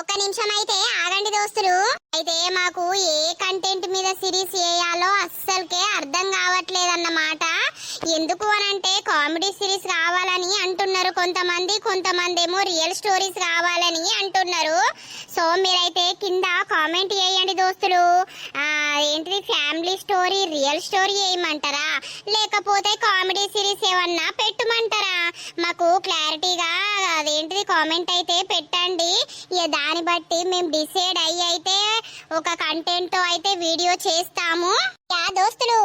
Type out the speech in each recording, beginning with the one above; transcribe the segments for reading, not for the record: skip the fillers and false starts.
ఒక నిమిషం అయితే ఆగండి దోస్తులు. అయితే మాకు ఏ కంటెంట్ మీద సిరీస్ చేయాలో అస్సలకే అర్థం కావట్లేదన్నమాట. ఎందుకు అనంటే కామెడీ సిరీస్ కావాలని అంటున్నారు కొంతమంది ఏమో రియల్ స్టోరీస్ కావాలని అంటున్నారు. సో మీరైతే కింద కామెంట్ చేయండి దోస్తులు. ఏంటిది ఫ్యామిలీ స్టోరీ రియల్ స్టోరీ వేయమంటారా లేకపోతే కామెడీ సిరీస్ ఏమన్నా పెట్టమంటారా? మాకు క్లారిటీగా అదేంటిది కామెంట్ అయితే పెట్టండి. దాన్ని బట్టి మేము డిసైడ్ అయితే ఒక కంటెంట్ తో అయితే వీడియో చేస్తాము. దోస్తులు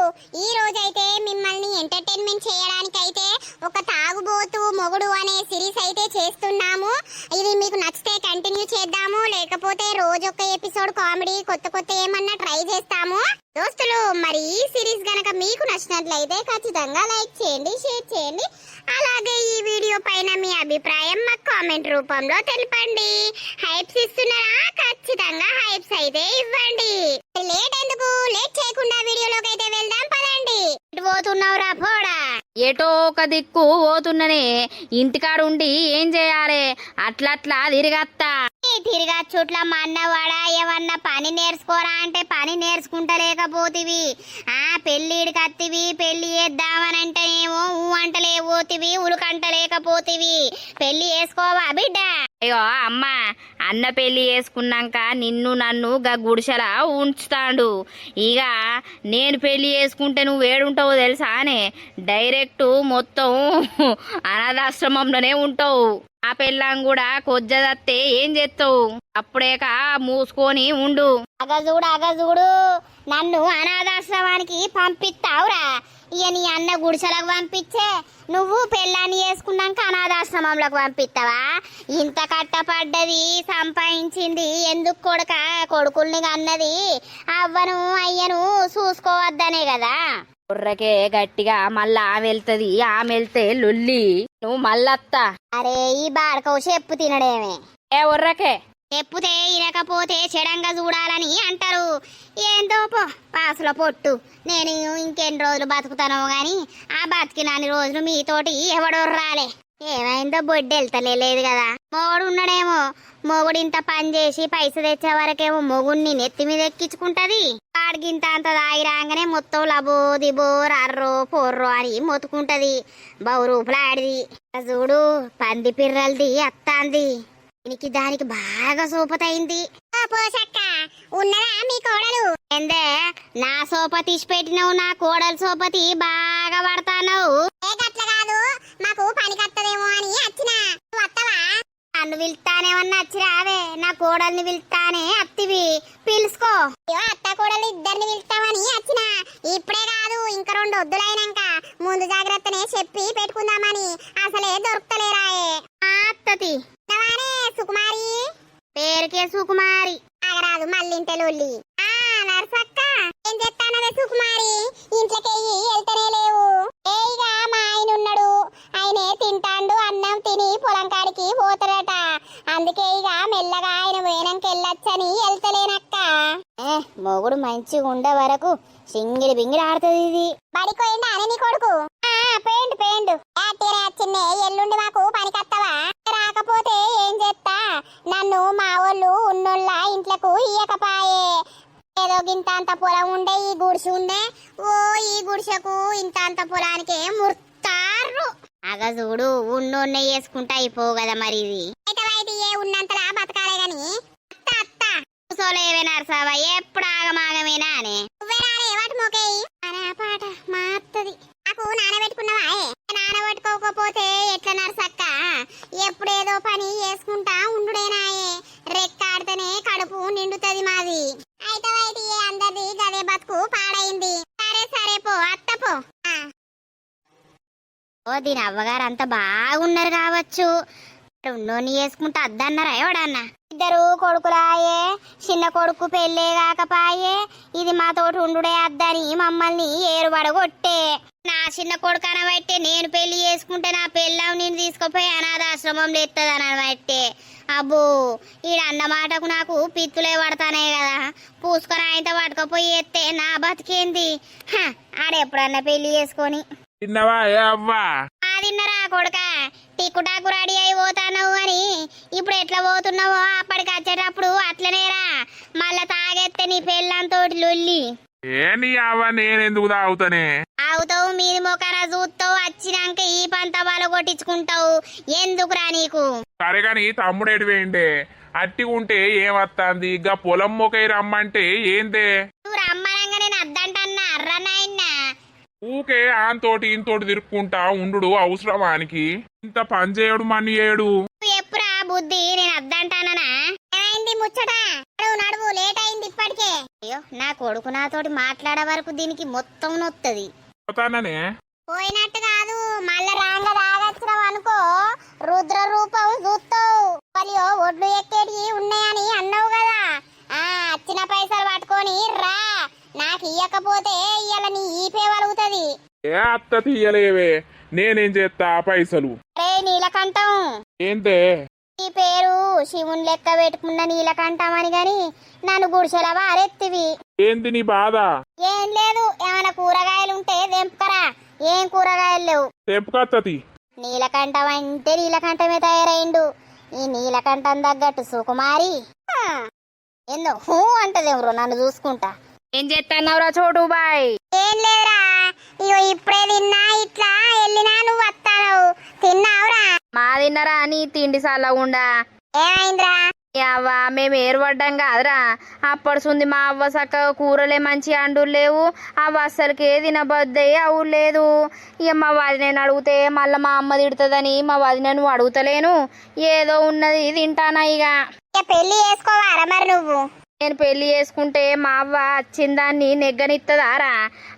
ఈ రోజైతే మిమ్మల్ని ఎంటర్టైన్మెంట్ చేయడానికి అయితే ఒక తాగుబోతు మొగుడు అనే సిరీస్ అయితే చేస్తున్నాము. ఇది మీకు నచ్చితే కంటిన్యూ చేద్దాము, లేకపోతే రోజు ఒక ఎపిసోడ్ కామెడీ కొత్త ఏమన్నా ట్రై చేస్తాము. దోస్తులు మరి ఈ సిరీస్ గనక మీకు నచ్చినట్లయితే ఖచ్చితంగా లైక్ చేయండి, షేర్ చేయండి. అలాగే ఈ వీడియో పైన మీ అభిప్రాయం మాకు కామెంట్ రూపంలో తెలపండి. హైప్స్ ఇస్తున్నారా? ఖచ్చితంగా హైప్స్ అయితే ఇవ్వండి. లేట్ చేయకుండా వీడియోలోకి అయితే వెళ్దాం పదండి. ఎటు పోతున్నావురా పోడా? ఎటో ఒక దిక్కు పోతున్ననే, ఇంటికాడుండి ఏం చేయాలి? అట్లట్లా తిరిగా చుట్ల మా అన్నవాడా ఏమన్నా పని నేర్చుకోరా అంటే పని నేర్చుకుంటలేకపోతివి. పెళ్ళిడికి అత్తివి, పెళ్లి చేద్దామనంటేనేమో అంటలేకపోతివి, ఉలుకంటలేకపోతివి. పెళ్లి చేసుకోవా బిడ్డ? అయ్యో అమ్మా, అన్న పెళ్లి చేసుకున్నాక నన్ను గుడిసెలా ఉంచుతాడు. ఇక నేను పెళ్లి చేసుకుంటే నువ్వు వేడుంటావు తెలుసా అనే, డైరెక్ట్ మొత్తం అనాథాశ్రమంలోనే ఉంటావు. ఆ పెళ్ళాం కూడా కొజ్జదత్తే ఏం చేస్తావు? అప్పుడేక మూసుకొని ఉండు. అగజూడు నన్ను అనాథాశ్రమానికి పంపిస్తావురా? ఇక నీ అన్న గుడిసెలకు పంపించే నువ్వు పెళ్ళాన్ని చేసుకున్నాక అనాథాశ్రమంలోకి పంపిస్తావా? ఇంత కట్టపడ్డది సంపాదించింది ఎందుకు కొడుకుల్ని అన్నది అవ్వను అయ్యను చూసుకోవద్దనే కదా. బుర్రకే గట్టిగా మళ్ళా ఆమె వెళ్తే లొల్లి నువ్వు మళ్ళత్తా. అరే ఈ బాడకవు చెప్పు తినడేమే. ఉర్రకే చెప్పుతే ఇనకపోతే చెడంగా చూడాలని అంటారు. ఏందో పో పాసుల పొట్టు. నేను ఇంకెన్ని రోజులు బతుకుతానో గాని ఆ బతికినన్ని రోజులు మీతోటి ఎవడొర్రాలే. ఏమైందో బొడ్డు వెళ్తలేదు కదా. మొగుడు ఉన్నాడేమో, మొగుడు ఇంత పని చేసి పైస తెచ్చే వరకేమో మొగుడిని నెత్తి మీద ఎక్కించుకుంటది. వాడికింత అంత దాగి రాగానే మొత్తం లబో దిబో రర్రో పోర్రో అని మొత్తుకుంటది. బౌరూపులాడిది చూడు, పంది పిర్రలది అత్తాంది. దానికి బాగా సోపతయింది. ఉన్నదా మీ కోడలు? ఏందే నా సోప తీసి పెట్టినవు, నా కోడలు సోపతి బాగా పడతానవు. గట్ల కాదు, మాకు పని కత్తదేమో అని వచ్చినా. వత్తవా? నన్ను పిలుస్తానేమన్నా వచ్చిరావే, నా కోడల్ని పిలుస్తానే అత్తివి, పిలుచుకో. అత్త కోడలు ఇద్దరిని పిలుస్తామని వచ్చినా. ఇప్పుడే కాదు, ఇంకా 2 వద్దులైనాక ముందు జాగ్రత్తనే చెప్పి పెట్టుకుందామని. అసలే దొరుకుతలేరాయే. అత్తతి సుకుమారి, పేరుకే సుకుమారి. ఆగరాదు మళ్ళింటెలొల్లి. నర్సక్క ఏం చెప్తానదే సుకుమారి? ఇంట్లోకి వెళ్తనే లేవు. ఏయిగా మా ఆయన ఉన్నాడు, ఆయనే తింటాండు. అన్నం తిని పొలం కాడికి పోతాడట. అందుకే ఇక మెల్లగా ఆయన పోయినాక వెళ్ళొచ్చని వెళ్తలేనక్క. మొగుడు మంచిగా ఉండే వరకు సింగిడి బింగిడి ఆడుతుంది ఇది. బడిపోయిందా అని నీ కొడుకు? పేండు చిన్నే ఎల్లుండి మాకు పనికత్తవా? రాకపోతే ఏం చేస్తా? నన్ను మా వాళ్ళు ఉన్నోళ్ళ ఇంట్లకు ఇయ్యకపాయే. ఏదో గింత అంత పొలం ఉండే ఈ గుడిసె ఉండే. ఈ గుడిసెకు ఇంత అంత పొలానికే ముర్తారు. అగజూడు ఉన్నోన్నే వేసుకుంటా అయిపోవు కదా మరి. ఇది అయితే ఏ ఉన్నంతలా బతకాలే గాని. అత్త కూసోలేవే నరసావా, ఎప్పుడు ఆగమాగమేనా అని. నువ్వే రాలే వాటి మోకేయి అనే పాట మా అత్తది. నాకు నానబెట్టుకున్నావా? నానబెట్టుకోకపోతే ఎట్లా నరసక్క? ఎప్పుడేదో పని చేసుకుంటా ఉండుడేనాయే. రెక్కాడితేనే కడుపు నిండుతుంది మాది. అయితే అందరిది గదే బతుకు పాడైంది. సరే పో అత్త పో. దీని అవ్వగారు అంతా బాగున్నారు కావచ్చు. ఉన్నోని చేసుకుంటా అద్దన్నారా ఎవడన్నా? ఇద్దరు కొడుకులాయే, చిన్న కొడుకు పెళ్ళే కాకపాయే. ఇది మాతోటి ఉండుడే అద్దని మమ్మల్ని ఏరుబడగొట్టే. నా చిన్న కొడుకు అనబట్టే నేను పెళ్లి చేసుకుంటే నా పెళ్ళాం నేను తీసుకుపోయి అనాథాశ్రమంలో ఎత్తది అనబట్టే. అబ్బో ఈడన్న మాటకు నాకు పిత్తులే పడతానే కదా. పూసుకొని ఆయనతో పట్టుకపోయి ఎత్తే నా బతికేంది? ఆడెప్పుడన్నా పెళ్లి చేసుకొని తిన్నరా కొడుక టిక్కుటాకు రెడీ అయి పోతానవు అని ఇప్పుడు ఎట్లా పోతున్నావో అప్పటికి వచ్చేటప్పుడు అట్లనేరా మళ్ళా తాగెత్తే నీ పెళ్ళంతోటి లొల్లి ఏ నీ అవ్వ నేనెందుకు తాగుతానే అవుతావు మీది మొక్కన చూస్తావు వచ్చినాక ఈ పంత బాల కొట్టించుకుంటావు ఎందుకురా నీకు సరే కాని తమ్ముడేటి వేయండే అట్టిగుంటే ఏమత్తాంది గా పొలం మొకై రమ్మంటే ఏందే నువ్వు రమ్మనంగా నేను అద్దంటన్నా అర్రనాయన్నా ఊకే ఆంతోటి ఇంతోటి తిరుక్కుంటా ఉండు అవసరమానికి ఇంత పని చేయడు మని చేయడు నువ్వు ఎప్పుడా బుద్ధి నేను అద్దంటానా ఏమైంది ముచ్చట నడువు నడువు లేట్ అయింది ఇప్పటికే అయ్యో నా కొడుకు నాతోటి మాట్లాడే వరకు దీనికి మొత్తం నొత్తది పోతాననే పోయినట్టు కాదు మళ్ళా రాంగ రాగచ్చినావు అనుకో రుద్ర రూపం చూస్తావు మరియు ఒడ్లు ఎక్కేటి ఉన్నాయని అన్నావు కదా వచ్చిన పైసలు పట్టుకొని రా నాకు ఇయ్యకపోతే ఇయ్యాల నీ ఈపే వలుగుతుంది ఏ అత్త తీయలేవే నేనేం చేస్తా ఆ పైసలు రే నీలకంఠం ఏందే ఈ పేరు శివుని లెక్క పెట్టుకున్న నీలకంఠం అని గాని నన్ను గుడిసెల వారెత్తివి ఏంది నీ బాధ ఏం లేదు ఏమైనా కూరగాయలు ఉంటే తెంపుకరా ఏం కూరగాయలు లేవు తెంపుకత్తది నీలకంఠం అంటే నీలకంఠమే తయారైండు ఈ నీలకంఠం తగ్గట్టు సుకుమారి ఏందో హూ అంటదేమ్రో నన్ను చూసుకుంటా ఏం చేస్తున్నావురా చోటు బాయ్ ఏం లేదురా ఇగో ఇప్పుడే తిన్నా ఇట్లా వెళ్ళినా నువ్వు వస్తావు తిన్నావురా మా తిన్నరా నీ తిండి సల్లగుండా ఏమైందిరా అవ్వ మేము ఏర్పడ్డాం కాదురా అప్పడుసుంది మా అవ్వ చక్కగా కూరలే మంచి అండులు లేవు అవ్వ అస్సలకే తినబద్దయి అవు లేదు ఇక మా వదినని అడిగితే మళ్ళీ మా అమ్మ తిడుతుందని మా వదిన నువ్వు అడుగుతలేను ఏదో ఉన్నది తింటానా ఇక పెళ్లి చేసుకోవారా మరి నువ్వు నేను పెళ్లి చేసుకుంటే మా అవ్వ వచ్చిన దాన్ని నెగ్గనిత్తదారా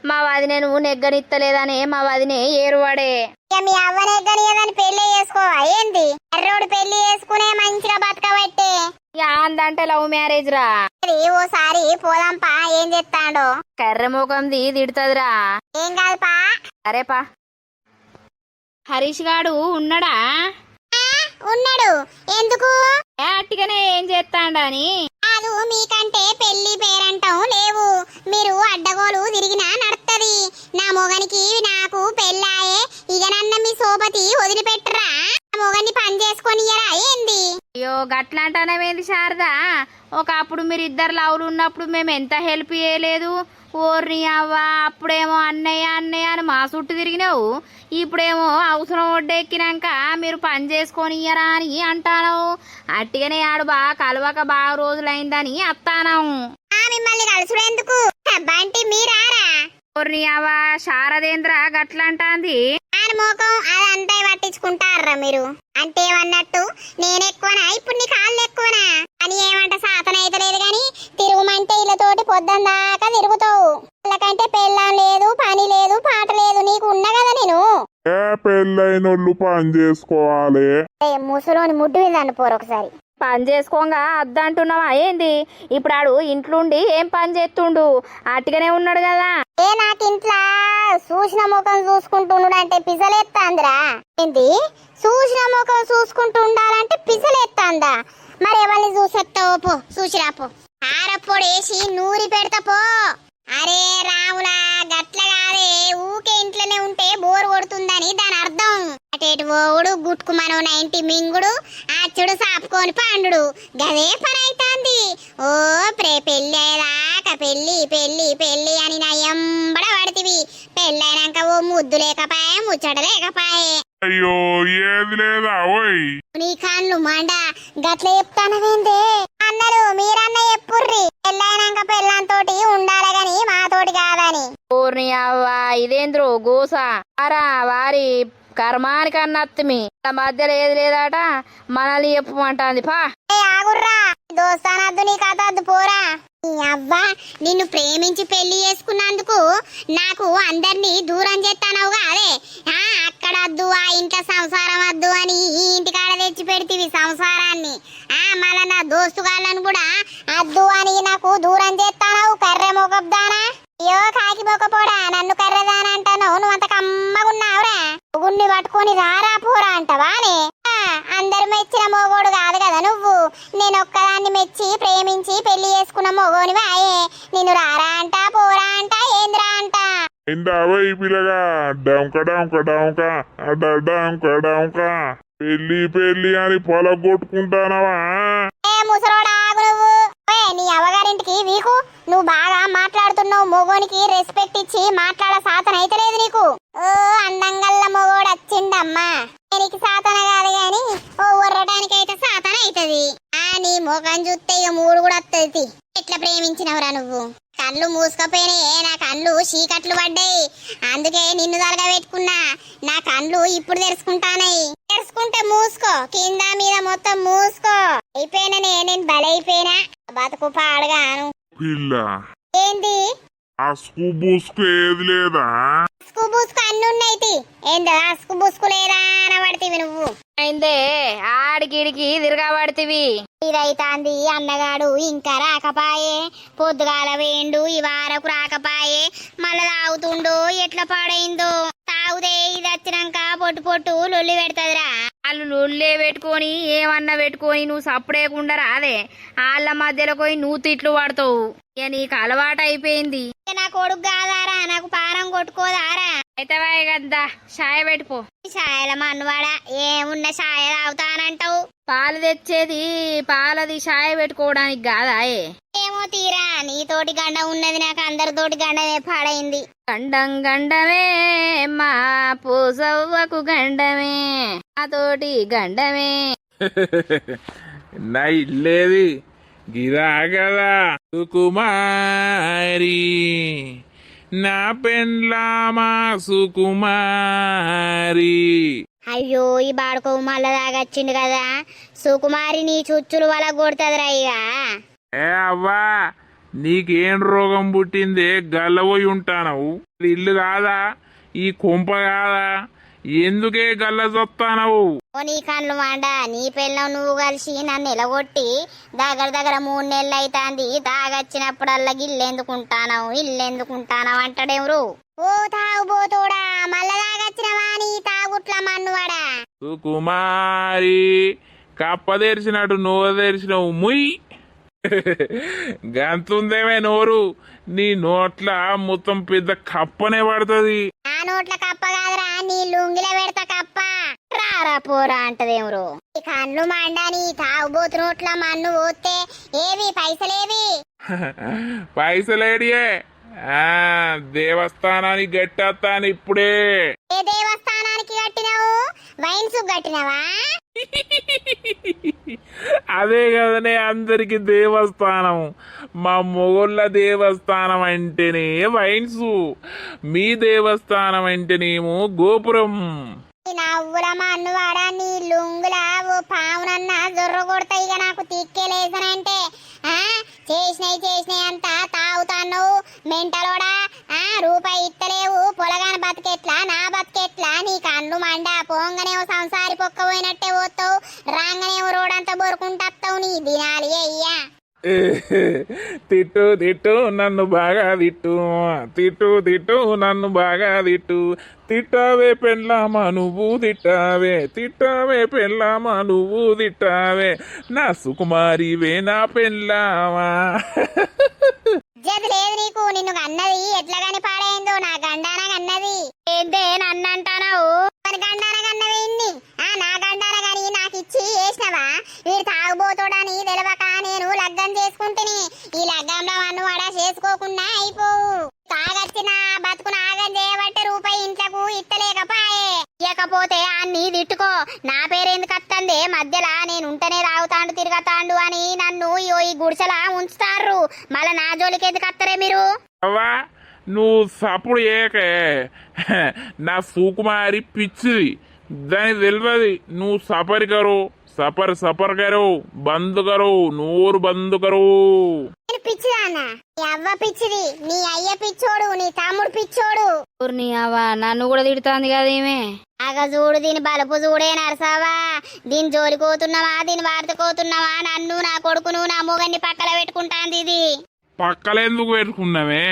మా వదిన నువ్వు నెగ్గనిత్తలేదని మా వదినే ఏరువాడే ఇక మీ అవ్వనే గనియదని పెళ్లి చేసుకోవా ఏంది ఎర్రోడు పెళ్లి చేసుకునే మంచిగా బతకబట్టే ఇక అందంటే లవ్ మ్యారేజ్ రా అది ఓసారి పోదాంపా ఏం చెప్తాడో కర్ర ముఖంది తిడుతుందిరా ఏం కాదుపా అరేపా హరీష్ గాడు ఉన్నాడా ఉన్నాడు ఎందుకు అట్టిగానే ఏం చేస్తాడని కాదు మీకంటే పెళ్లి పేరంటం లేవు మీరు అడ్డగోలు తిరిగినా నడుస్తుంది నా మొగనికి నాకు పెళ్ళాయే ఇక నన్న మీ సోపతి వదిలిపెట్టరా నా మొగన్ని పని చేసుకొనియరా ఏంది అయ్యో గట్లాంటనమేంది శారదా ఒకప్పుడు మీరు ఇద్దరు లవ్లు ఉన్నప్పుడు మేము ఎంత హెల్ప్ చేయలేదు ఓర్ని అవ్వ అప్పుడేమో అన్నయ్య అన్నయ్య అని మా చుట్టూ తిరిగినావు ఇప్పుడేమో అవసరం ఒడ్డెక్కినాక మీరు పని చేసుకొని ఇయ్యరా అని అంటాను అట్టిగానే ఆడు బాగా కలవక బాగా రోజులైందని అత్తానం మిమ్మల్ని కలుసుడు ఎందుకు బంటి మీరారా ఓర్ని అవ్వ శారదేంద్ర గట్లంటాంది ఆయన మోకం అదంతా పట్టించుకుంటారా మీరు అంటే ఏమన్నట్టు నేనెక్కువనా ఇప్పుడు నీ కాళ్ళు ఎక్కువనా అని ఏమంట సాతన అయితే లేదు గాని తిరుగుమంటే ఇళ్ళతోటి పొద్దున్న దాకా తిరుగుతావు వాళ్ళకంటే పెళ్ళం లేదు పని లేదు పాట లేదు నీకు ఉన్నా కదా నేను ఏ పెళ్ళైనోళ్ళు పని చేసుకోవాలి ముసలోని ముడ్డు మీద అనుకోరు ఒకసారి పని చేసుకోగా అద్దంటున్నావా ఏంది ఇప్పుడు ఆడు ఇంట్లోండి ఏం పని చేస్తుండు అట్టిగానే ఉన్నాడు కదా ఏ నాకింట్లా చూసిన ముఖం చూసుకుంటుండు అంటే పిసలేస్తాందిరా ఏంది చూసిన ముఖం చూసుకుంటూ ఉండాలంటే పిసలేస్తాందా మరి ఎవరిని చూసేస్తావో పో చూసిరాపో ఆరప్పొడేసి నూరి పెడతా పో అరే రాములా గట్ల కాదే ఊకే ఇంట్లోనే ఉంటే బోరు కొడుతుందని దాని అర్థం అటేటు ఓవుడు గుట్టుకు మనం 90 మింగుడు అచ్చుడు సాపుకొని పండుడు గదే పని అవుతాంది ఓ పెళ్ళి అయ్యేదాకా పెళ్ళి పెళ్ళి పెళ్ళి అని నా ఎంబడ పడితివి పెళ్ళైనాక ఓ ముద్దు లేకపాయే ముచ్చట లేకపాయే అయ్యో ఏది లేదా ఓయ్ నీ కాళ్ళు మండ గట్ల చెప్తానవేందే అన్నలు మీరన్న చెప్పుర్రి పెళ్ళైనాక పెళ్ళంతోటి ఉండాలి గాని మాతోటి కాదని ఓర్ని అవ్వ ఇదేంద్రో గోస వారా వారి కర్మానికి అన్నత్తిమి మధ్యలో ఏది లేదట మనల్ని చెప్పమంటాంది పా ఆగుర్రా దోస్తానద్దు నీ కథ అద్దు పోరా అవ్వ నిన్ను ప్రేమించి పెళ్లి చేసుకున్నందుకు నాకు అందరినీ దూరం చేస్తానవుగా అదే అక్కడ వద్దు ఆ ఇంట్లో సంసారం వద్దు అని ఈ ఇంటికాడ తెచ్చి పెడితివి సంసారాన్ని మళ్ళా నా దోస్తుగాళ్ళను కూడా అద్దు అని నాకు దూరం చేస్తానవు కర్రె మొగబ్దానా అయ్యో కాకి మొక్కపోడా నన్ను కర్రెదానా అంటాను నువ్వు అంత కమ్మగున్నావురా గుండి పట్టుకొని రారా పోరా అంటవానే అందరు మెచ్చిన మొగోడు కాదు కదా నువ్వు నేను ఒక్కదాన్ని మెచ్చి ప్రేమించి పెళ్లి చేసుకున్న మొగోని వాయే నిన్ను రారా అంట పోరా అంట ఏంద్రా అంట ఇందావా ఈ పిల్లగా డంక డంక డంక డంక డంక పెళ్లి పెళ్లి అని పొలగొట్టుకుంటానవా? ఏ ముసలోడా ఆగు నువ్వు. నీ అవగారింటికి వీకు నువ్వు బాగా మాట్లాడుతున్నావు. మొగోనికి రెస్పెక్ట్ ఇచ్చి మాట్లాడ సాతన అయితే లేదు నీకు. ఓ అందంగల్ల మొగోడు వచ్చిండమ్మా. నీకు సాతన కాదు గాని ఓ ఉర్రటానికి అయితే సాతన అవుతుంది. నీ మొగం చూస్తే ఇక మూడు కూడా వస్తుంది. ఎట్లా ప్రేమించినవురా నువ్వు? కళ్ళు మూసుకపోయినా నా కళ్ళు చీకట్లు పడ్డాయి. అందుకే నిన్ను తలగా పెట్టుకున్నా. నా కళ్ళు ఇప్పుడు తెరుచుకుంటానాయి. తెరుచుకుంటే మూసుకో, కింద మీద మొత్తం మూసుకో. అయిపోయినా నేను బలైపోయినా. బతుకు పాడుగాను. పిల్ల ఏంది అసుకు బుసుకు ఏది లేదా? అసుకు బుసుకు అన్ని ఉన్నాయి. ఏందో అసుకు బుసుకు లేదా అనబడితివి నువ్వు. అయిందే ఆడికిడికి తిరగబడితివి. ఇదైతాంది అన్నగాడు ఇంకా రాకపాయే. పొద్దుగాల వేయండు ఈ వారకు రాకపాయే. మళ్ళా తాగుతుండో ఎట్లా పాడైందో. తాగుదే ఇది వచ్చినాక పొట్టు పొట్టు లొల్లి పెడతదిరా. వాళ్ళు లొల్లే పెట్టుకొని ఏమన్నా పెట్టుకొని నువ్వు సప్పుడేకుండా రాదే. వాళ్ళ మధ్యలో పోయి నువ్వు తిట్లు పడతావు. ఇక నీకు అలవాటు అయిపోయింది. నా కొడుకు కాదారా, నాకు పానం కొట్టుకోదారా. అయితే కదా చాయ్ పెట్టుకో. ఛాయల మన్నువాడా ఏమున్న ఛాయ తాగుతానంటావు. పాలు తెచ్చేది పాలది చాయ్ పెట్టుకోవడానికి కాదాయే. ఏమో తీరా, నీతోటి గండ ఉన్నది నాకు అందరితోటి గండమే పాడైంది. గండం గండమే మా పూసవ్వకు గండమే నాతోటి గండమే. నా ఇల్లేది గిరా కదా సుకుమారి, నా పెండ్లామా సుకుమారి. అయ్యో ఈ బాడుకో మళ్ళా దాగొచ్చిండు కదా. సుకుమారి నీ చుచ్చులు వల కొడుతుందిరా. ఇక ఏ అవ్వా, నీకేం రోగం పుట్టిందే గల్లబోయి ఉంటానవు? ఇల్లు కాదా, ఈ కొంప కాదా? ఎందుకే గల్ల చొత్తానవు? ఓ నీ కళ్ళు మాండ, నీ పిల్లం నువ్వు కలిసి నన్ను ఎలగొట్టి దగ్గర దగ్గర 3 నెలలు అవుతాంది. దాగొచ్చినప్పుడల్లా ఇల్లెందుకుంటానవు అంటాడెవరు? ఓ తాగుబోతోడా, మళ్ళా దాగొచ్చినవా నీ తాగుట్ల మన్నువాడా? సుకుమారి కప్ప తెరిచినట్టు నువ్వు తెరిచినవు ముయ్. గంతుందేమే నోరు, నీ నోట్ల మొత్తం పెద్ద కప్పనే పడుతుంది. నా నోట్ల కప్ప కాదురా, నీ లుంగిల పెడతా కప్ప. రారా పోరా అంటదేమరు. ఈ కండ్లు మండా, నీ తాగుబోతు నోట్ల మన్ను పోతే ఏవి పైసలేవి? పైసలేడియే దేవస్థానానికి గట్టేస్తాను ఇప్పుడే. ఏ దేవస్థానానికి కట్టినావు? వైన్స్ కట్టినవా? అదే కదనే అందరికి దేవస్థానం. మా మొగోళ్ళ దేవస్థానం అంటేనే వైన్స్, మీ దేవస్థానం అంటేనేమో గోపురం. నవ్వుల మన్నువాడా, నీ లుంగుల ఓ పావునన్నా జొర్ర కొడతా. ఇక నాకు తిక్కేలేసనంటే చేసినాయి అంతా తాగుతాను మెంటలోడా. రూపాయి ఇత్తలేవు, పొలగాని బతికెట్లా, నా బతికెట్లా? నీ కన్ను మండ. పోంగనేమో సంసారి పొక్కపోయినట్టే పోతావు, రాంగనేమో రోడంతా బొరుకుంటావు. నీ దినాలి అయ్యా. తిట్టు తిట్టు నన్ను బాగా తిట్టు, తిట్టు నన్ను బాగా తిట్టు. తిట్టావే పెళ్ళామా నువ్వు తిట్టావే, తిట్టావే పెళ్ళామా నువ్వు తిట్టావే. నా సుకుమారివే నా పెళ్ళామా. ఇజ్జత్ లేదు నీకు. నిన్ను అన్నది ఎట్లాగాని పాడైందో. నా గండాన అన్నది ఏంటే నన్ను అంటానావు? మరి గండాన కన్నవి ఇన్ని. నా గండాన గాని నాకు ఇచ్చి చేసినవా? వీడు తాగుబోతోడని తెలవక నేను లగ్గం చేసుకుంటుని. ఈ లగ్గంలో మన్నువాడా చేసుకోకుండా అయిపోవు. తాగచ్చిన బతుకును ఆగం చేయబట్టే రూపాయి ఇంట్లకు ఇత్తలేకపాయే. ఇయ్యకపోతే అన్ని తిట్టుకో. నా పేరెందుకు వస్తుంది మధ్యలా? నేను ఉంటేనే తాగుతాండు తిరగతాండు అని నన్ను ఈ గుడిసెలా ఉంచుతారు. మళ్ళా నా జోలికి ఎందుకు వస్తారే మీరు? అవ్వా నువ్వు సప్పుడు ఏకే. నా సుకుమారి పిచ్చిది, దాని తెలియదు. నువ్వు సపరి కరు, సపర్ కరు, బంద్ కరు, నూరు బంద్ కరు. నేను పిచ్చిదానా? నీ అవ్వ పిచ్చిది, నీ అయ్య పిచ్చోడు, నీ తమ్ముడు పిచ్చోడు. ఊరిని అవ్వా నన్ను కూడా తిడుతుంది కదా ఈమె. ఆగ చూడు, దీని బలుపు చూడే నరసావా. దీని జోలికోతున్నావా, దీని వార్తకోతున్నావా? నన్ను, నా కొడుకును, నా మొగన్ని పక్కన పెట్టుకుంటాంది ఇది. పక్కలెందుకు పెట్టుకున్నావే?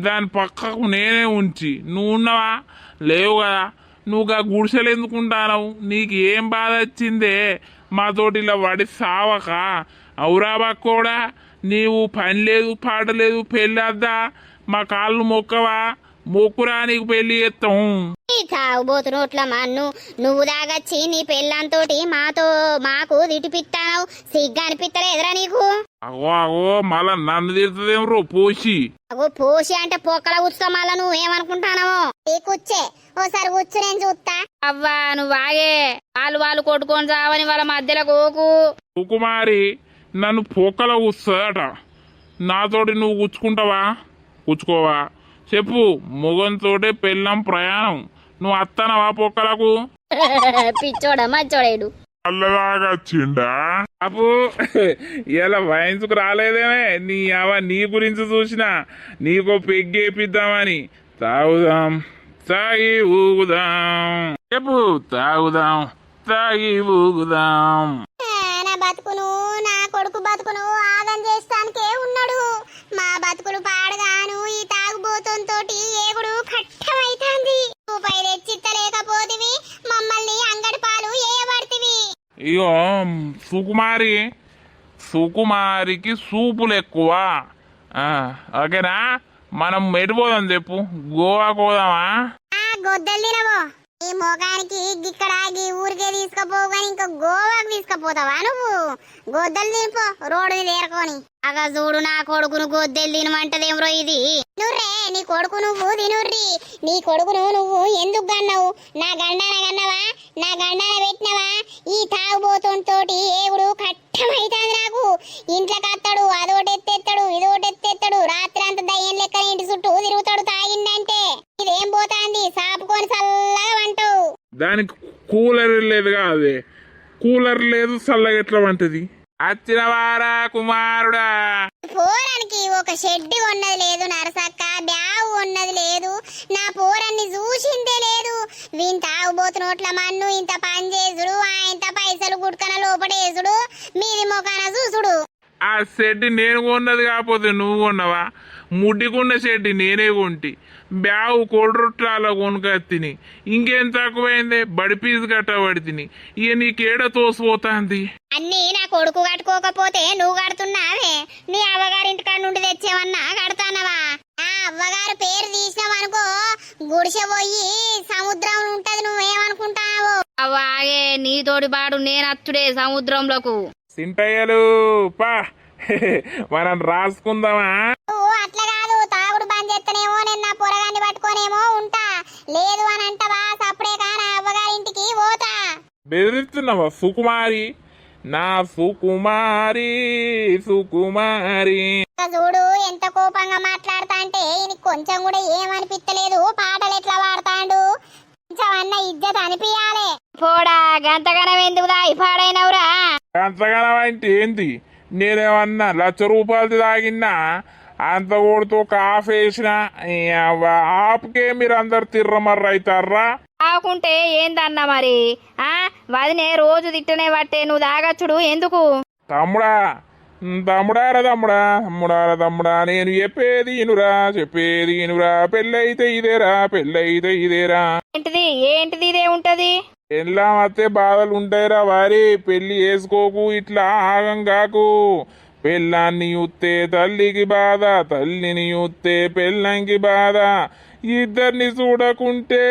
దాని పక్కకు నేనే ఉంచి నువ్వు ఉన్నావా? లేవు కదా. నువ్వు ఆ గుడిసెలు ఎందుకుంటావు? నీకు ఏం బాధ వచ్చిందే మాతోటి ఇలా పడి సావక? అవురాబా కూడా నీవు పని లేదు పాట లేదు, పెళ్ళొద్దా? మా కాళ్ళు మొక్కవా? మొక్కురా నీకు పెళ్లి చేస్తాం. ఈ తాగుబోతు నోట్ల మన్ను నువ్వు దాగచ్చి నీ పెళ్ళంతోటి మాకు దిటిపిత్తావు. సిగ్గు అనిపిత్తలేదురా నీకు? అగో అగో మళ్ళా నన్ను తిడుతుందేం రో పోసి. అగో పోసి అంటే పొక్కల కూర్చుతా. మళ్ళా నువ్వేమనుకుంటానవో ఈ కూర్చే ఓసారి కూర్చు నేను చూస్తా. అవ్వా నువ్వు ఆగే. వాళ్ళు కొట్టుకొని చావని వాళ్ళ మధ్యలో కోకు. సుకుమారి నన్ను పొక్కల కూర్చోదట. నాతోటి నువ్వు కూర్చుకుంటావా? కూర్చుకోవా చెప్పు. మొగంతోటే పెళ్ళం ప్రయాణం. నువ్వు అత్తనవా పొక్కలకు? పిచ్చోడా మచ్చోడేడు అల్లదాగా వచ్చిండా? అప్పు ఇలా వయసుకు రాలేదేమే. నీ గురించి చూసినా నీకో పెగ్గేపిద్దామని. తాగుదాం తాగి ఊగుదాం. చెప్పు తాగుదాం తాగి ఊగుదాం. నా బతుకును నా కొడుకు బతుకును ఆగం చేస్తానికే ఉన్నాడు. మా బతుకులు పాడగాను ఈ తాగుబోతంతోటి ఏగుడు కట్టమైతాంది. రూపాయి తెచ్చిత్తలేకపోతివి, మమ్మల్ని అంగడి పాలు ఏయబడితివి. ఇగో సుకుమారికి సూపులు ఎక్కువ. ఓకేనా? మనం ఎటుపోదాం చెప్పు. గోవా పోదామా? గొద్దలు తినవో ఈ మొగానికి గిక్కడ ఈ ఊరికే తీసుకుపోవు కానీ ఇంకా గోవాకు తీసుకుపోతావా నువ్వు? గొద్దలు తినిపో రోడ్డు మీద ఏరుకొని. అగ చూడు నా కొడుకును గొద్దెలు తినమంటదేమ్రో ఇది. నువ్వే నీ కొడుకు నువ్వు తినుర్రి. నీ కొడుకును నువ్వు ఎందుకు గన్నావు? నా గండాన గన్నవా? నా గండాన పెట్టినవా? ఈ తాగుబోతుంటోటి ఏగుడు కట్టమైతాంది నాకు. ఇంట్లోకి అత్తాడు, అదోటెత్తెత్తాడు ఇదోటెత్తెత్తాడు. రాత్రి అంత దయ్యం లెక్క ఇంటి చుట్టూ తిరుగుతాడు తాగిందంటే. ఇదేం పోతాంది సాపుకొని చల్లగా వంటావు. దానికి కూలర్ లేదు కాదే. కూలర్ లేదు చల్లగా ఎట్లా వంటది? అచ్చిన వారా కుమారుడా. పోరానికి ఒక షెడ్ కొన్నది లేదు నరసక్క. బ్యాగు కొన్నది లేదు. నా పోరాన్ని చూసిందే లేదు. వీని తాగుబోతు నోట్ల మన్ను ఇంత పని చేసుడు, ఇంత పైసలు గుడ్కన లోపడేసుడు, మీది మొకాన చూసుడు. ఆ షెడ్ నేను కొన్నది కాకపోతే నువ్వు కొన్నవా? ముడ్డికున్న షెడ్ నేనే కొంటి. బ్యాగు కోడ్రొట్ల కొనుకొత్తిని. ఇంకేం తక్కువైందే? బడి ఫీజు కట్టబడి తిని. ఇక నీకేడ తోసిపోతాంది? అన్నీ నా కొడుకు కట్టుకోకపోతే నువ్వు కడుతున్నావే. నీ అవ్వగారింటికాడ నుండి తెచ్చేవన్నా కడతానవా? ఆ అవ్వగారు పేరు తీసినావనుకో గుడిసె పోయి సముద్రం ఉంటది. నువ్వేమనుకుంటావు? అవ్వాగే నీతోడి బాడు నేనత్తుడే సముద్రంలోకు. సింటయ్యలు పా మనం రాసుకుందామా? అట్లా కాదు, తాగుడు బంద్ చేస్తానేమో నేను నా పొరగాన్ని పట్టుకోనేమో ఉంటా. లేదు అని అంటవా సప్పుడే నా అవ్వగారింటికి పోతా. బెదిరిస్తున్నావా సుకుమారి? నా సుకుమారి చూడు ఎంత కోపంగా మాట్లాడతా అంటే ఈయనకి కొంచెం కూడా ఏమనిపిస్తలేదు. పాటలు ఎట్లా పాడతాండు? కొంచెం అన్న ఇజ్జత్ అనిపియాలే. పోడా గంతగనం ఎందుకు దాయి పాడైనవురా? అంతగానం అంటే ఏంది? నేనేమన్నా 1,00,000 రూపాయలు తాగినా అంత కొడుతూ కాఫ్ వేసిన ఆపుకే మీరు అందరు తిర్రమర్ర అవుతారా? కాకుంటే ఏందన్నా మరి? వదినే రోజు తిట్టనే పట్టే నువ్వు తాగచ్చుడు ఎందుకు? తమ్ముడా నేను చెప్పేది ఇనురా. పెళ్ళైతే ఇదేరా. ఏంటిది ఇదే ఉంటది? ఎలా అత్తే బాధలు ఉంటాయిరా వారి. పెళ్లి చేసుకోకు, ఇట్లా ఆగం కాకు. పెళ్ళాన్ని చూస్తే తల్లికి బాధ, తల్లిని చూస్తే పెళ్ళంకి బాధ. ఇద్దరిని చూడకుంటే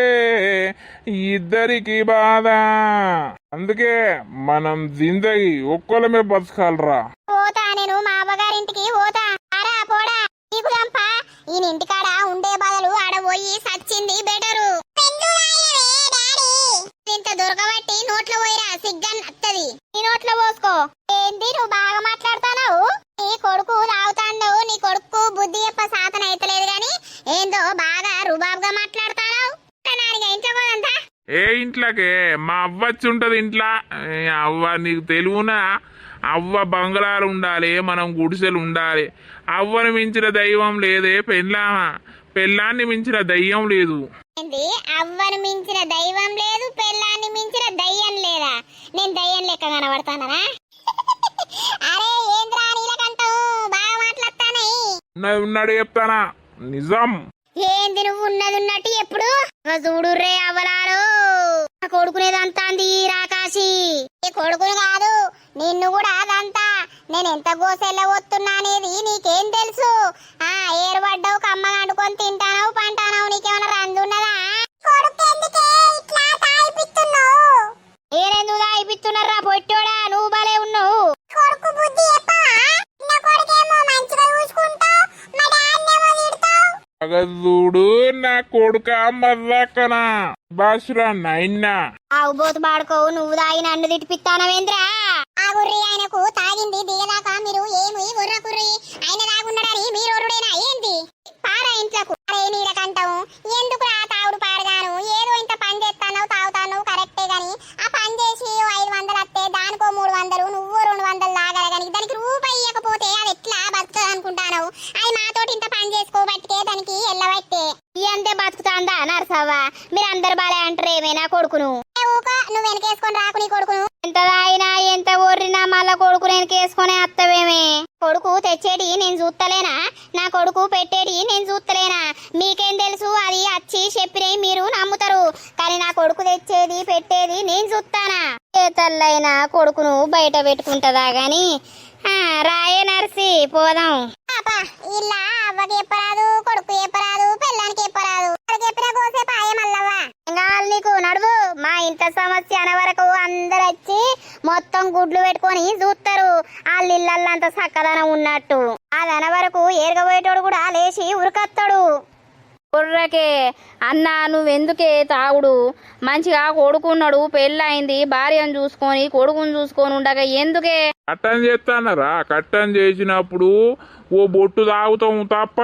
ఇద్దరికి బాధ. అందుకే మనం జిందగీ ఒక్కలమే బతకాలరా. పోతా నేను మా అవ్వగారింటికి పోతా. అరా పోడా నీకు దంప. ఈయన ఇంటికాడ ఉండే బదులు ఆడ పోయి సచ్చింది బెటరు. ఇంత దొరకబట్టి నోట్లో పోయిరా సిగ్గన్ అత్తది. నీ నోట్లో పోసుకో. ఏంది నువ్వు బాగా మాట్లాడుతున్నావు? నీ కొడుకు తాగుతాండవు. నీ కొడుకు బుద్ధి చెప్ప సాధన అయితలేదు గాని ఏందో బాగా రుబాబుగా మాట్లాడుతున్నావు. ఇంట్లో పోదంతా ఏ ఇంట్లోకే మా అవ్వ వచ్చి ఉంటది ఇంట్లో. అవ్వ నీకు తెలుగునా? అవ్వ బంగ్లాలు ఉండాలి, మనం గుడిసెలు ఉండాలి. అవ్వను మించిన దైవం లేదే పెళ్ళామా. పెళ్ళాన్ని మించిన దయ్యం లేదు. అవ్వను మించిన దైవం లేదు, పెళ్ళాన్ని మించిన దయ్యం లేదా? నేను దయ్యం లెక్క కనబడతానా? అరే ఏంద్రా నీలకంఠం బాగా మాట్లాడతానై. ఉన్నాడు చెప్తానా నిజం. ఏంది నువ్వు ఉన్నది ఉన్నట్టు ఎప్పుడు చూడు రే అవ్వలారు. కొడుకునేదంతా అంది రాకాశి. ఈ కొడుకుని కాదు నిన్ను కూడా అదంతా. నేను ఎంత గోసెల్ల వస్తున్నా అనేది నీకేం తెలుసు? ఏరుపడ్డావు, కమ్మగా అంటుకొని తింటానావు, పంటానావు. నీకే చేస్తున్నారా పొట్టోడా నువ్వు భలే ఉన్నావు కొడుకు బుద్ధి నా కొడుకేమో మంచిగా చూసుకుంటావు మా డాన్నేమో తిడతావు చూడు నా కొడుక మర్రక్కనా బాసురా నైనా ఆవుబోతు బాడుకోవు నువ్వు తాగి నన్ను తిట్టిపిస్తానవేంద్రా ఆ గుర్రి ఆయనకు తాగింది దిగదాకా మీరు ఏమి గుర్ర కుర్రి ఆయన తాగున్నాడని మీరు ఒరుడేనా ఏంది పారా ఇంట్లకు అరే నీడకంటాం ఎందుకు రా తాగుడు పాడగాను ఏదో ఇంత పని చేస్తాను తాగుతాను కరెక్టే గాని ఆ పని చేసి 500 వస్తే దానికో 300 నువ్వు 200 లాగాలి గాని దానికి రూపాయి ఇవ్వకపోతే అది ఎట్లా బతుకుతుంది అనుకుంటాను అది మాతోటి ఇంత పని చేసుకోబట్టికే దానికి ఎల్లబట్టే అంతే బతుకుతాందా నరసవ్వ మీరు అందరు బాలే అంటారు ఏమైనా కొడుకును నువ్వు వెనకేసుకొని రాకు నీ కొడుకును ఎంత తాగినా ఎంత ఓర్రినా మళ్ళా కొడుకు వెనకేసుకొని అత్తవేమే కొడుకు తెచ్చేటి నేను చూస్తలేనా నా కొడుకు పెట్టేటి నేను చూస్తలేనా మీకేం తెలుసు అది వచ్చి చెప్పినవి మీరు నమ్ముతారు కానీ నా కొడుకు తెచ్చేది పెట్టేది నేను చూస్తానా ఏ తల్లైనా కొడుకును బయట పెట్టుకుంటదా గాని రాయే నర్సి పోదాం ఇలా అవ్వకి చెప్పరాదు కొడుకు చెప్పరాదు పిల్లానికి చెప్పరాదు చెప్పిన కోసే పాయ మల్లవ్వా కావాలి నీకు నడువు మా ఇంత సమస్య అనే వరకు అందరు వచ్చి మొత్తం గుడ్లు పెట్టుకొని చూస్తారు వాళ్ళ ఇళ్ళంతా సక్కదనం ఉన్నట్టు అది అనే వరకు ఏరగబోయేటోడు కూడా లేచి ఉరికత్తాడు కుర్రకే అన్న నువ్వెందుకే తాగుడు మంచిగా కొడుకున్నాడు పెళ్ళయింది భార్యను చూసుకొని కొడుకుని చూసుకొని ఉండగా ఎందుకే కట్టం చేస్తానరా కట్టం చేసినప్పుడు ఓ బొట్టు తాగుతాం తప్ప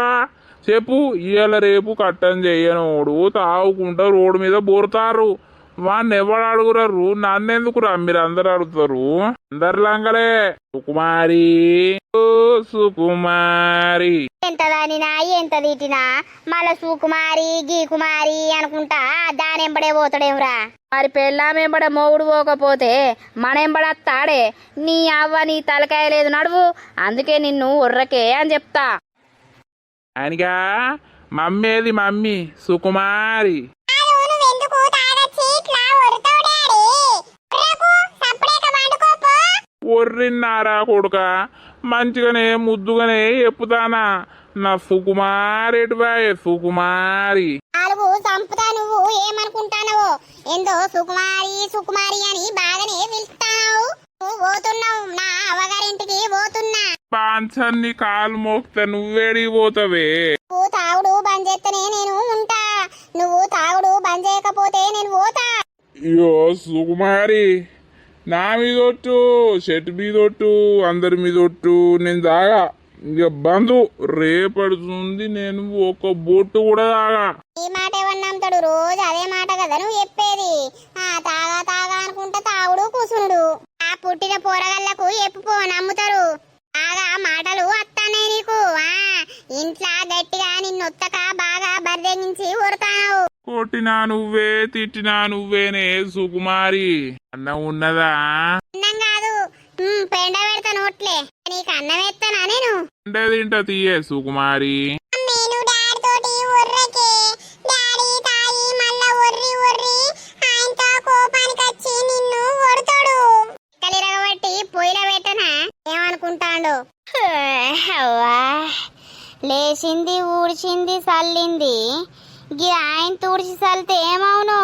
చెప్పు ఇవాళ రేపు కట్టం చేయనోడు తాగుకుంటా రోడ్డు మీద బోరుతారు వాడిని ఎవరు అడుగురారు నన్నెందుకురా మీరు అందరు అడుగుతారు అందరిలాంగలే సుకుమారి ఓ సుకుమారి ఎంత దానినా ఎంత తీటినా మళ్ళా సుకుమారి గీ కుమారి అనుకుంటా దానెంబడే పోతాడేమ్రా మరి పెళ్ళామెంబడ మొగుడు పోకపోతే మనెంబడత్తాడే నీ అవ్వ నీ తలకాయ లేదు నడువు అందుకే నిన్ను ఉర్రకే అని చెప్తా ఆయనగా మమ్మేది మమ్మీ సుకుమారి ఒర్రిన్నారా కొడుక మంచిగానే ముద్దుగానే చెప్పుతానా నా సుకుమారి ఎటుబాయే సుకుమారి నాలుగు సంపుతా నువ్వు ఏమనుకుంటానవో ఏందో సుకుమారి సుకుమారి అని బాగానే పిలుస్తావు నువ్వు పోతున్నావు నా అవ్వగారింటికి పోతున్నా పాన్సన్ని కాలు మోక్తా నువ్వేడికి పోతావే నువ్వు తాగుడు బంద్ చేస్తేనే నేను ఉంటా నువ్వు తాగుడు బంద్ చేయకపోతే నేను పోతా అయ్యో సుకుమారి నా మీదొట్టు చెట్టు మీదొట్టు అందరి మీదొట్టు నేను తాగా ఇక బంధు రేపడుతుంది నేను ఒక బొట్టు కూడా తాగా ఈ మాట ఎవరు నమ్ముతాడు రోజు అదే మాట కదా నువ్వు చెప్పేది తాగా తాగా అనుకుంటా తాగుడు కూసునుడు ఆ పుట్టిన పోరగల్లకు ఎప్పుపో నమ్ముతారు బాగా మాటలు వస్తానే నీకు ఇంట్లో గట్టిగా నిన్నొత్తక బాగా బర్రెగించి ఊరుతావు కొట్టినా నువ్వే తిట్టినా నువ్వేనే సుకుమారి అన్నం ఉన్నదా అన్నం కాదు పెండ పెడతా నోట్లే నీకు అన్నం వేస్తానా నేను అంటే తింటా తీయే సుకుమారి నేను డాడీ తోటి ఉర్రకే డాడీ తాగి మళ్ళా ఒర్రి ఒర్రి ఆయనతో కోపానికి వచ్చి నిన్ను కొడతాడు కలిరగబట్టి పొయ్యిలో పెట్టనా ఏమనుకుంటాడు అవ్వా లేచింది ఊడ్చింది చల్లింది గి ఆయన తుడిచి చల్లితే ఏమవును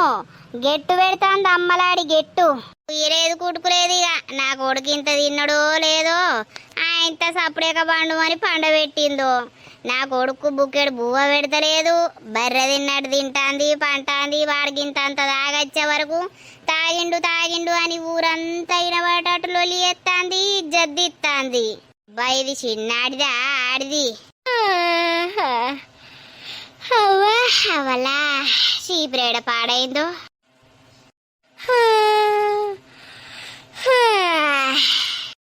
గెట్టు పెడతాంది అమ్మలాడి గెట్టు ఈరేది కుట్టుకులేదు ఇక నా కొడుకు ఇంత తిన్నడో లేదో ఆయనత సప్పుడేక పండు అని పండబెట్టిందో నా కొడుకు బుక్కెడు బువ్వ పెడతలేదు బర్రె తిన్నట్టు తింటాంది పంటాంది వాడికి ఇంత అంత తాగొచ్చే వరకు తాగిండు తాగిండు అని ఊరంతా ఇనబడేటట్టు లొలి ఎత్తాంది జద్దిత్తాంది ఇది చిన్నాడిదా ఆడిది అవలా చీపురేడ పాడైందో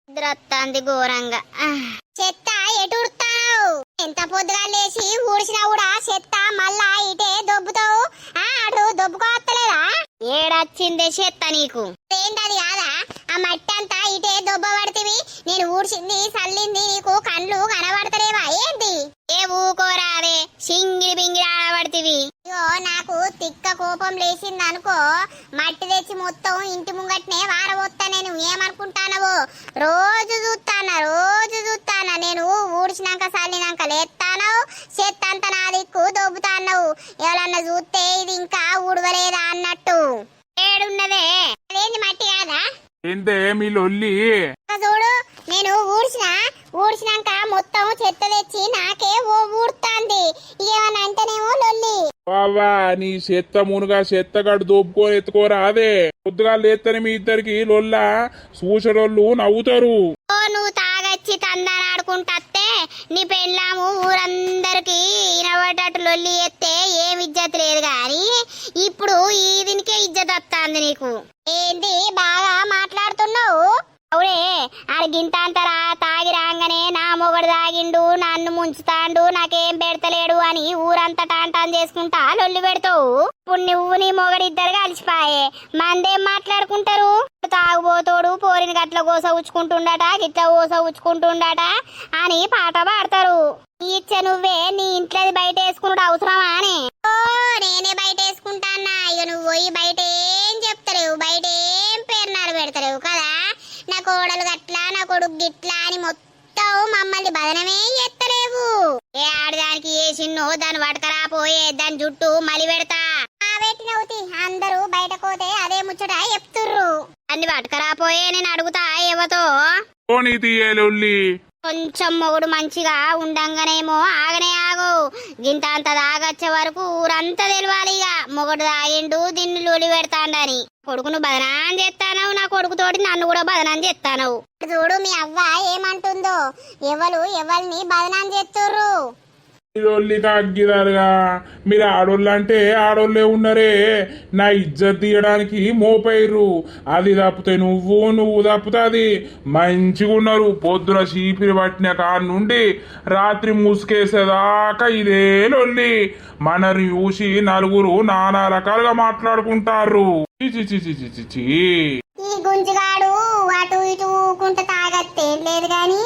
నిద్రొత్తాంది ఘోరంగా చెత్త ఎటు ఉడుతావు ఎంత పొద్దుగా లేచి ఊడిసినా కూడా చెత్త మళ్ళా ఇటే దొబ్బుతావు అటు దొబ్బుకోవత్తలేదా ఏడొచ్చిందే చెత్త నీకు ఏంటది కాదా ఆ మట్టి అంతా ఇటే దొబ్బ పడితివి నేను ఊడ్చింది చల్లింది నీకు కళ్ళు కనబడతలేవా ఏంటి ఏ ఊకోరాదే సింగిరి బింగిరి ఆడబడితివి అయ్యో నాకు తిక్క కోపం లేచింది అనుకో మట్టి తెచ్చి మొత్తం ఇంటి ముంగట్నే వారబోత్తా నేను ఏమనుకుంటానవో రోజు చూస్తానా నేను ఊడ్చినాక చల్లినాక లేస్తాను చెత్తంతా నా దిక్కు దొబ్బుతాన్నావు ఎవరన్నా చూస్తే ఇది ఇంకా ఊడవలేదా అన్నట్టు ఏడున్నదే అదేంది మట్టి కాదా ఏంది ఏందే మీ లొల్లి? చూడు నేను ఊడ్చినాక మొత్తం చెత్త తెచ్చి నాకే ఓ ఊడుతాంది. ఏమన్నా అంటేనేమో లొల్లి. బావా నీ చెత్త మునుగా చెత్తగాడు దోపుకొని ఎత్తుకోరా అదే పొద్దుగా లేత్తని మీ ఇద్దరికి లొల్లా చూసేటోళ్ళు నవ్వుతారు. ఓ నువ్వు తాగచ్చి తందానాడుకుంటే నీ పెళ్ళాము ఊరందరికి ఇనబడ్డట్టు లొల్లి ఎత్తే ఏం ఇజ్జత్ లేదు గాని ఇప్పుడు ఈ దీనికే ఇజ్జత్ వస్తాంది నీకు. ఏంది బాగా మాట్లాడుతున్నావు? అవునే గింతంతరా తాగి రాగానే నా మొగడు తాగిండు నన్ను ముంచుతాండు నాకేం పెడతలేడు అని ఊరంతా టాంటాన్ చేసుకుంటా లొల్లి పెడతావు. ఇప్పుడు నువ్వు నీ మొగడిద్దరు కలిసిపాయే మందేం మాట్లాడుకుంటారు? తాగుబోతోడు పోరిని గట్ల గోస ఉచ్చుకుంటుండట గిట్ల గోస ఉచ్చుకుంటుండట అని పాట పాడతారు. ఇచ్చ నువ్వే నీ ఇంట్లోది బయట వేసుకున్నాడు అవసరమా అని? ఓ నేనే బయట వేసుకుంటానా? ఇక నువ్వు పోయి బయట ఏం చెప్తలేవు, బయట ఏం పేరునాలు పెడతలేవు కదా. నా కోడలు గట్లా నా కొడుకు గిట్లా అని మొత్తం మమ్మల్ని బదనమే ఎత్తలేవు. ఏ ఆడదానికి ఏ చిన్నో దాన్ని పడకరా పోయే దాని జుట్టు మలి పెడతా పెట్టినవుతి. అందరూ బయట పోతే అదే ముచ్చట చెప్తుర్రు. అన్ని పట్టుకరా పోయే నేను అడుగుతా ఎవతో పోనీ తీయే లొల్లి. కొంచెం మొగుడు మంచిగా ఉండంగానేమో ఆగనే ఆగు. గింత అంత దాగచ్చే వరకు ఊరంతా తెలియాలి ఇక మొగుడు తాగిండు దీన్ని లొలి పెడతాండని. కొడుకును బదనాం చేస్తానవు, నా కొడుకుతోటి నన్ను కూడా బదనాం చేస్తానవు. చూడు మీ అవ్వ ఏమంటుందో. ఎవరిని బదనాం చేస్తుర్రు? లొల్లికి అగ్గిదారుగా మీరు ఆడోళ్ళు అంటే ఆడోళ్ళే ఉన్నారే. నా ఇజ్జత్ తీయడానికి మోపైర్రు. అది తప్పితే నువ్వు తప్పుతుంది. మంచిగా ఉన్నారు. పొద్దున చీపిరి పట్టిన కాడ నుండి రాత్రి ముసుకేసేదాకా ఇదే లొల్లి. మనని చూసి నలుగురు నానా రకాలుగా మాట్లాడుకుంటారు. ఈ గుంజుగాడు అటు ఇటు ఊకుంట తాగత్తేం లేదు గాని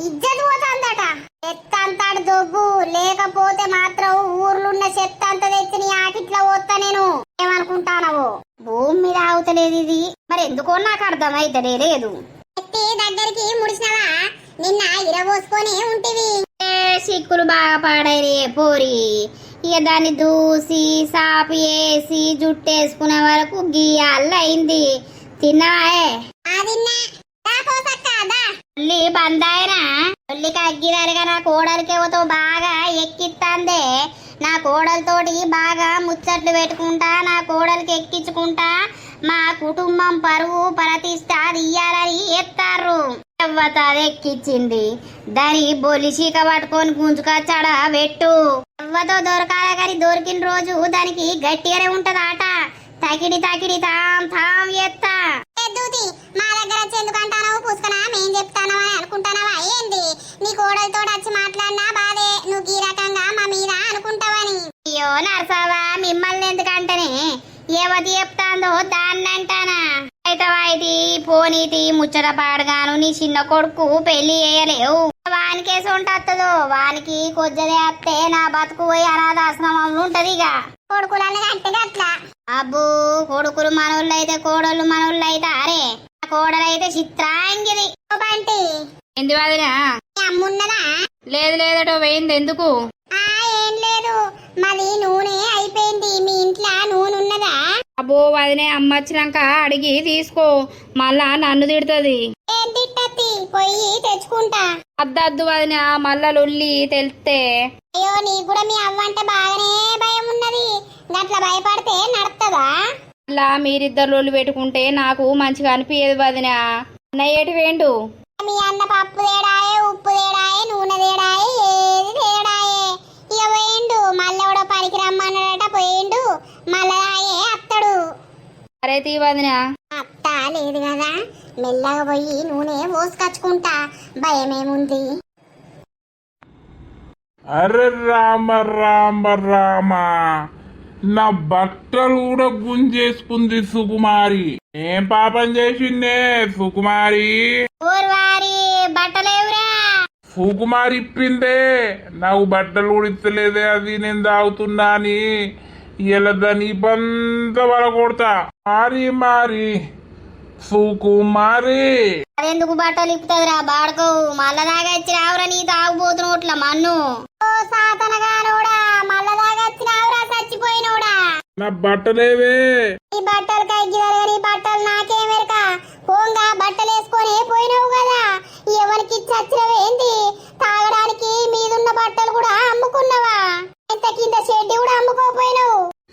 ఇజ్జత్ పోతుందట. చెత్త అంతాడు దొబ్బు లేకపోతే మాత్రం ఊర్లున్న చెత్త అంత తెచ్చి నీ ఆకిట్లో పోతా. నేను ఏమనుకుంటానవో భూమి మీద ఆగుతలేదు ఇది. మరి ఎందుకో నాకు అర్థమైతనే లేదు. దగ్గరికి ముడిసినవా నిన్న ఇరబోసుకొని ఉంటివి. సిక్కులు బాగా పాడైరే పోరి. ఇక దాన్ని దూసి సాపు వేసి జుట్టేసుకునే వరకు గీయాల అయింది. తిన్నావే? బందాయనా ఒళ్ళికి అగ్గిదారుగా నా కోడలికేవతో బాగా ఎక్కిత్తాందే. నా కోడలతోటి బాగా ముచ్చట్లు పెట్టుకుంటా నా కోడలికి ఎక్కించుకుంటా మా కుటుంబం పరువు ప్రతిష్ట తీయాలని ఎత్తారు. ఎవ్వతాది ఎక్కిచ్చింది దాని బొలి చీక పట్టుకొని గుంజుకొచ్చాడ పెట్టు. ఎవ్వతో దొరకాల గాని దొరికిన రోజు దానికి గట్టిగానే ఉంటదాట. తకిడి తాం ఎత్తా. మా దగ్గర ఎందుకంటానవు పుస్తకనా మేం చెప్తానో అని అనుకుంటానవా ఏంది? నీ కోడలతో వచ్చి మాట్లాడినా బాధే. నువ్వు ఈ రకంగా మా మీద అనుకుంటావని. అయ్యో నరసావా మిమ్మల్ని ఎందుకంటేనే ఏవతి చెప్తాందో దాన్ని అంటానా? అయితే పోనీతి ముచ్చట పాడగాను నీ చిన్న కొడుకు పెళ్లి చేయలేవు. వానికేసి ఉంటదో వానికి కొద్దిదే అత్తే నా బతుకు పోయి అనాథాశ్రమంలో ఉంటది. ఇక కొడుకులన్నీ అంటే అట్లా అబ్బో కొడుకులు మనోళ్ళు అయితే కోడళ్ళు మనోళ్ళు అయితే అరే కోడలైతే చిత్రాంగిది. బంటి ఎందు వదినా? అమ్మున్నదా? లేదటో పోయింది. ఎందుకు? ఏం లేదు మాది నూనె అయిపోయింది. మీ ఇంట్లో నూనె ఉన్నదా? అబ్బో వదినే అమ్మ వచ్చినాక అడిగి తీసుకో. మళ్ళా నన్ను తిడుతుంది. ఏం తిట్టద్ది పోయి తెచ్చుకుంటా. అద్దద్దు వదినా మళ్ళా లొల్లి తెలిస్తే. అయ్యో నీకు కూడా మీ అవ్వ అంటే బాగానే భయం ఉన్నది. గట్ల భయపడితే నడుతుందా? అలా మీరిద్దరు లొల్లి పెట్టుకుంటే నాకు మంచిగా అనిపించదు వదినా. అన్నయ్య ఏటి వేండు? మీ అన్న పప్పు తేడాయే ఉప్పు తేడాయే నూనె తేడాయే ఏది తేడాయే. ఇక పోయిండు మళ్ళీ కూడా పనికి రమ్మన్నాడట పోయిండు. మళ్ళా అత్తడు. అరే తీ వదినా. అత్త లేదు కదా మెల్లగా పోయి నూనె పోసుకొచ్చుకుంటా. భయమేముంది? అరే రామ రామ రామ నా బట్టలు కూడా గుంజేసుకుంది సుకుమారి. ఏం పాపం చేసిందే సుకుమారి? బట్టలేవురా? సుకుమారి ఇప్పిందే నాకు బట్టలు కూడా ఇస్తలేదే. అది నేను తాగుతున్నా అని ఇలా దాన్ని బంద వల కొడతా. మారి సుకుమారి అదెందుకు బట్టలు ఇప్పుతుందిరా బాడుకోవు. మళ్ళా దాగా వచ్చి రావురా నీ తాగుపోతున్నట్ల మన్ను. ఓ సాతనగానోడా మళ్ళా దాగా వచ్చి రావురా చచ్చిపోయినోడా. నా బట్టలేవే? ఈ బట్టలు కైకి నీ బట్టలు నాకేమెరక. పోంగా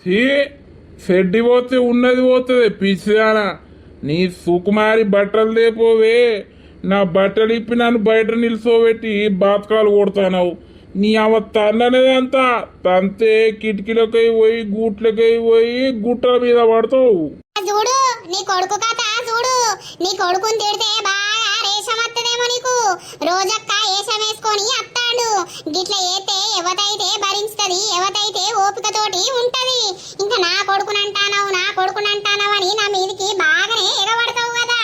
చీ చెడ్డి పోతే ఉన్నది పోతుంది పిచ్చిదానా. నీ సుకుమారి బట్టలు లేపోవే, నా బట్టలు ఇప్పి నన్ను బయట నిల్చోబెట్టి బాతకాలు కొడతానవు. నీ అవ తన్ననేదంతా తంతే కిటికీలకై పోయి గూట్లకై పోయి గుట్టల మీద పడతావు. చూడు నీ కొడుకు కథ చూడు. నీ కొడుకుని తిడితే బాగా రేషం వత్తదేమో నీకు. రోజక్క ఏషం వేసుకొని అత్తాడు. గిట్ల ఏతే ఎవతైతే భరించుతుంది, ఎవతైతే ఓపికతోటి ఉంటది. ఇంకా నా కొడుకునంటానవు అని నా మీదికి బాగానే ఎగబడతావు కదా.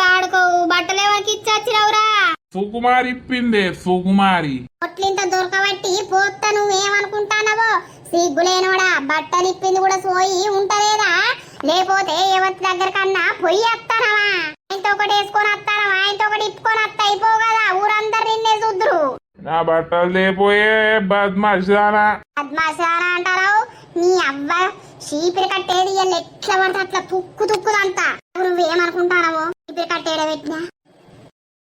బాడుకోవు బట్టలు ఎవరికి ఇచ్చొచ్చినవురా? సుకుమారి ఇప్పిందే సుకుమారి. ఒట్లింత దొరకబట్టి పోత నువ్వేమనుకుంటానవో సిగ్గులేనోడా. బట్టలు ఇప్పింది కూడా సోయి ఉంటలేదా? లేకపోతే ఎవరి దగ్గర కన్నా పొయ్యి వస్తానవా? ఆయనతో ఒకటి వేసుకొని వస్తానవా? ఆయనతో ఒకటి ఇప్పుకొని వస్తా అయిపోవు కదా. ఊరందరు నిన్నే చూద్దరు. నా బట్టలు లేపోయే బద్మాషానా. పద్మాశానా అంటారు నీ అవ్వ. చీపిరి కట్టేది ఎట్లా పడితే అట్లా తుక్కుదంతా. నువ్వేమనుకుంటానవో చీపిరి కట్టేడ పెట్టినా?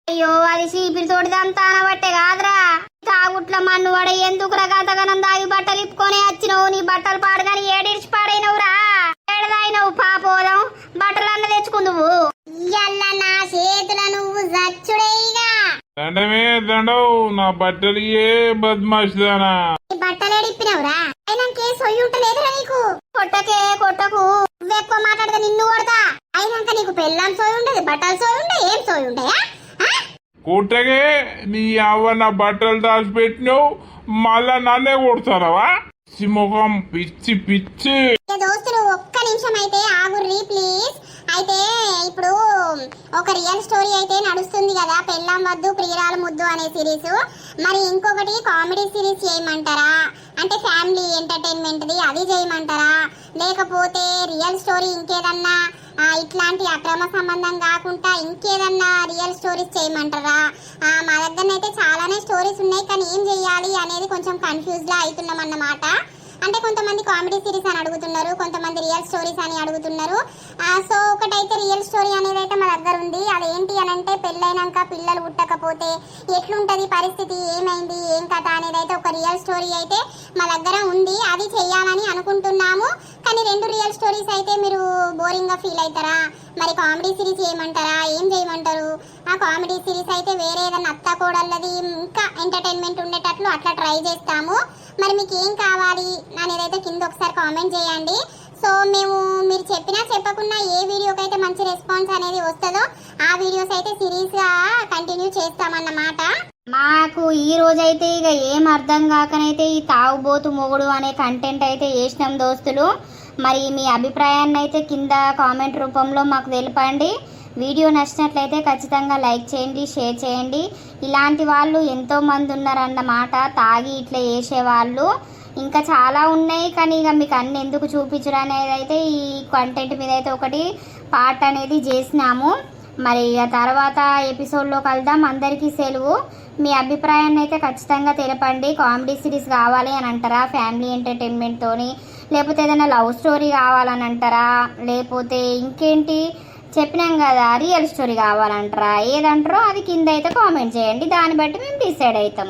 అయ్యో అది చీపిరి తోటిదంతా అనబట్టే కాదురా. తాగుట్ల మన్ను వడ ఎందుకురా గంతగనం దాగి బట్టలు ఇప్పుకొని వచ్చినవు? నీ బట్టలు పాడుగాని ఏడిడిచి పాడైనవురా. ఏడదాయినవు పాపోదాం బట్టలు అన్న తెచ్చుకుందువు. ఇయ్యల్ల నా చేతుల నువ్వు జచ్చుడేగా. దండమే దండవు, నా బట్టలు ఏ బద్మాషానా. బట్టలు ఏడిప్పినవురా? అయినాకే సొయ్యి ఉంటలేదురా నీకు. కొట్టకు నువ్వెక్కువ మాట్లాడితే నిన్ను కొడతా. అయినాక నీకు పెళ్ళాం సోయి ఉండదు, బట్టలు సోయి ఉంటాయి, ఏం సోయి ఉంటాయా? కుట్టగే నీ అవ్వ నా బట్టలు దాచిపెట్టినావు, మళ్ళా నన్నే కొడతానవా? ముఖం పిచ్చి పిచ్చి. దోస్తులు ఒక్క నిమిషం అయితే ఆగుర్రి ప్లీజ్. అయితే ఇప్పుడు ఒక రియల్ స్టోరీ అయితే నడుస్తుంది కదా, పెళ్ళాం వద్దు ప్రియురాలు ముద్దు అనే సిరీస్. మరి ఇంకొకటి కామెడీ సిరీస్ చేయమంటారా? అంటే ఫ్యామిలీ ఎంటర్టైన్మెంట్ది అది చేయమంటారా? లేకపోతే రియల్ స్టోరీ ఇంకేదన్నా ఇట్లాంటి అక్రమ సంబంధం కాకుండా ఇంకేదన్నా రియల్ స్టోరీస్ చేయమంటారా? మా దగ్గర అయితే చాలానే స్టోరీస్ ఉన్నాయి, కానీ ఏం చెయ్యాలి అనేది కొంచెం కన్ఫ్యూజ్లా అవుతున్నాం అన్నమాట. అంటే కొంతమంది కామెడీ సిరీస్ అని అడుగుతున్నారు, కొంతమంది రియల్ స్టోరీస్ అని అడుగుతున్నారు. సో ఒకటైతే రియల్ స్టోరీ అనేది అయితే మా దగ్గర ఉంది. అదేంటి అని అంటే పెళ్ళైనాక పిల్లలు పుట్టకపోతే ఎట్లుంటది పరిస్థితి, ఏమైంది, ఏం కథ అనేది అయితే ఒక రియల్ స్టోరీ అయితే మా దగ్గర ఉంది. అది చెయ్యాలని అనుకుంటున్నాము. కానీ రెండు రియల్ స్టోరీస్ అయితే మీరు బోరింగ్ గా ఫీల్ అవుతారా? మరి కామెడీ సిరీస్ చేయమంటారా? ఏం చేయమంటారు? ఆ కామెడీ సిరీస్ అయితే వేరే ఏదైనా అత్త కోడళ్ళది ఇంకా ఎంటర్టైన్మెంట్ ఉండేటట్లు అట్లా ట్రై చేస్తాము. మరి మీకు ఏం కావాలి అనేదైతే కింద ఒకసారి కామెంట్ చేయండి. సో మేము మీరు చెప్పినా చెప్పకున్నా ఏ వీడియోకి అయితే మంచి రెస్పాన్స్ అనేది వస్తుందో ఆ వీడియోస్ అయితే సిరీస్ గా కంటిన్యూ చేస్తామన్నమాట. మాకు ఈ రోజైతే ఇక ఏం అర్థం కాకనైతే ఈ తాగుబోతు మొగుడు అనే కంటెంట్ అయితే చేసినాం దోస్తులు. మరి మీ అభిప్రాయాన్ని అయితే కింద కామెంట్ రూపంలో మాకు తెలపండి. వీడియో నచ్చినట్లయితే ఖచ్చితంగా లైక్ చేయండి, షేర్ చేయండి. ఇలాంటి వాళ్ళు ఎంతోమంది ఉన్నారన్నమాట, తాగి ఇట్లా చేసేవాళ్ళు ఇంకా చాలా ఉన్నాయి. కానీ ఇక మీకు అన్ని ఎందుకు చూపించడం అనేది అయితే ఈ కంటెంట్ మీద అయితే ఒకటి పార్ట్ అనేది చేసినాము. మరి ఆ తర్వాత ఎపిసోడ్లో కలుద్దాం. అందరికీ సెలవు. మీ అభిప్రాయాన్ని అయితే ఖచ్చితంగా తెలపండి. కామెడీ సిరీస్ కావాలి అని అంటారా, ఫ్యామిలీ ఎంటర్టైన్మెంట్తోని, లేకపోతే ఏదైనా లవ్ స్టోరీ కావాలని అంటారా, లేకపోతే ఇంకేంటి చెప్పినాం కదా రియల్ స్టోరీ కావాలంటారా, ఏదంటారో అది కింద అయితే కామెంట్ చేయండి. దాన్ని బట్టి మేము డిసైడ్ అవుతాం.